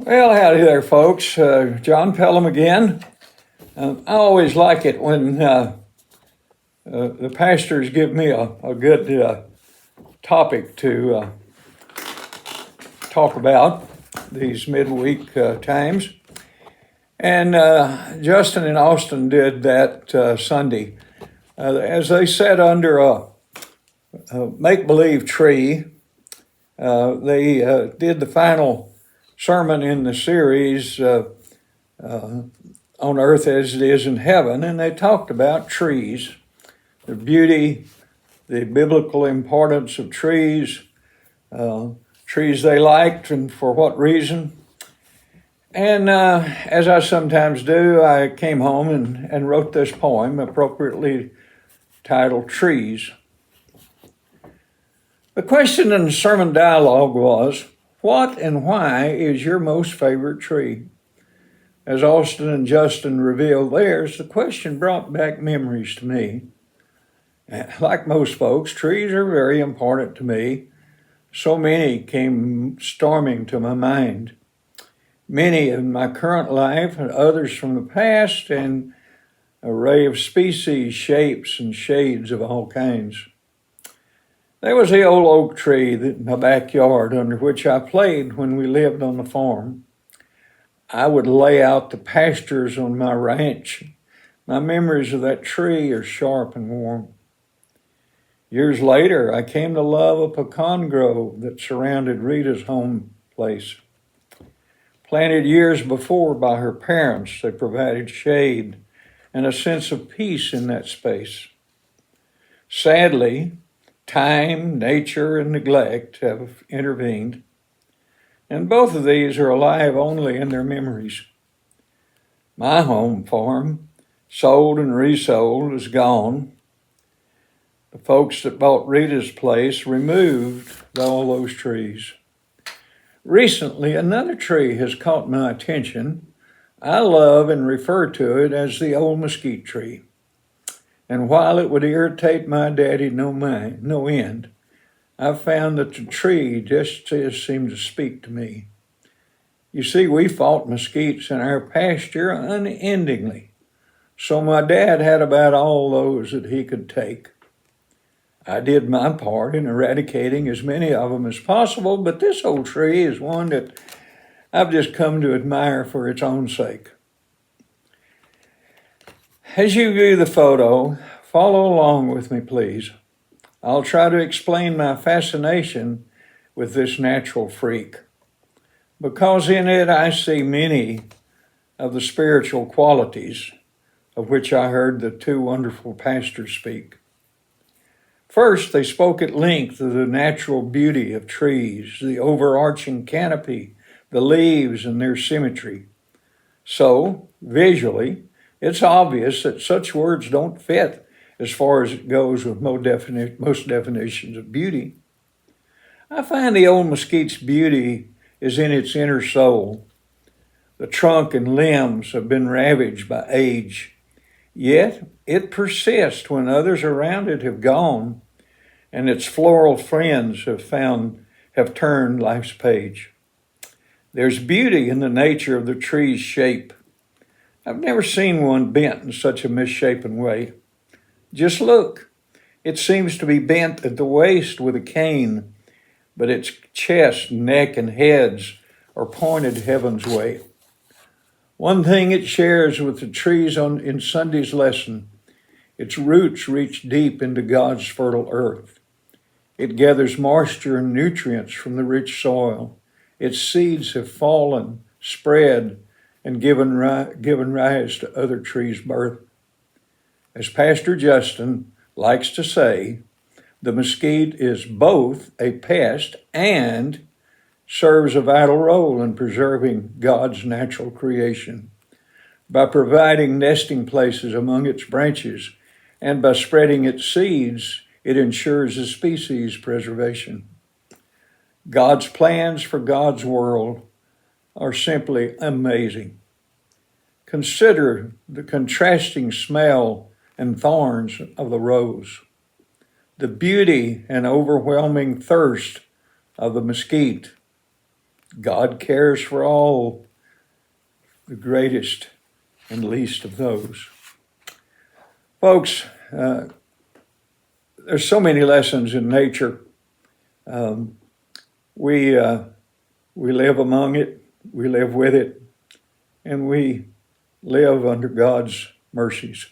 Well, howdy there, folks. John Pelham again. I always like it when the pastors give me a good topic to talk about these midweek times. And Justin and Austin did that Sunday. As they sat under a make-believe tree, they did the final sermon in the series on earth as it is in heaven, and they talked about trees, the beauty, the biblical importance of trees, trees they liked and for what reason. And as I sometimes do, I came home and wrote this poem, appropriately titled Trees. The question in the sermon dialogue was, what and why is your most favorite tree? As Austin and Justin revealed theirs, the question brought back memories to me. Like most folks, trees are very important to me. So many came storming to my mind. Many in my current life and others from the past, and an array of species, shapes, and shades of all kinds. There was the old oak tree in my backyard under which I played when we lived on the farm. I would lay out the pastures on my ranch. My memories of that tree are sharp and warm. Years later, I came to love a pecan grove that surrounded Rita's home place. Planted years before by her parents, they provided shade and a sense of peace in that space. Sadly, time, nature, and neglect have intervened, and both of these are alive only in their memories. My home farm, sold and resold, is gone. The folks that bought Rita's place removed all those trees. Recently, another tree has caught my attention. I love and refer to it as the Old Mesquite Tree. And while it would irritate my daddy no end, I've found that the tree just seemed to speak to me. You see, we fought mesquites in our pasture unendingly, so my dad had about all those that he could take. I did my part in eradicating as many of them as possible, but this old tree is one that I've just come to admire for its own sake. As you view the photo, follow along with me, please. I'll try to explain my fascination with this natural freak, because in it I see many of the spiritual qualities of which I heard the two wonderful pastors speak. First, they spoke at length of the natural beauty of trees, the overarching canopy, the leaves, and their symmetry. So, visually, it's obvious that such words don't fit as far as it goes with most definitions of beauty. I find the old mesquite's beauty is in its inner soul. The trunk and limbs have been ravaged by age, yet it persists when others around it have gone, and its floral friends have turned life's page. There's beauty in the nature of the tree's shape. I've never seen one bent in such a misshapen way. Just look. It seems to be bent at the waist with a cane, but its chest, neck, and heads are pointed heaven's way. One thing it shares with the trees in Sunday's lesson, its roots reach deep into God's fertile earth. It gathers moisture and nutrients from the rich soil. Its seeds have fallen, spread, and given rise to other trees' birth. As Pastor Justin likes to say, the mesquite is both a pest and serves a vital role in preserving God's natural creation. By providing nesting places among its branches and by spreading its seeds, it ensures the species preservation. God's plans for God's world are simply amazing. Consider the contrasting smell and thorns of the rose, the beauty and overwhelming thirst of the mesquite, God cares for all, the greatest and least of those. Folks, there's so many lessons in nature. We live among it, we live with it, and we live under God's mercies.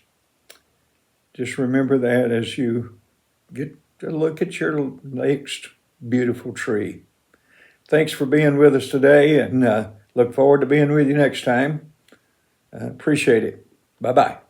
Just remember that as you get to look at your next beautiful tree. Thanks for being with us today, and look forward to being with you next time. Appreciate it. Bye-bye.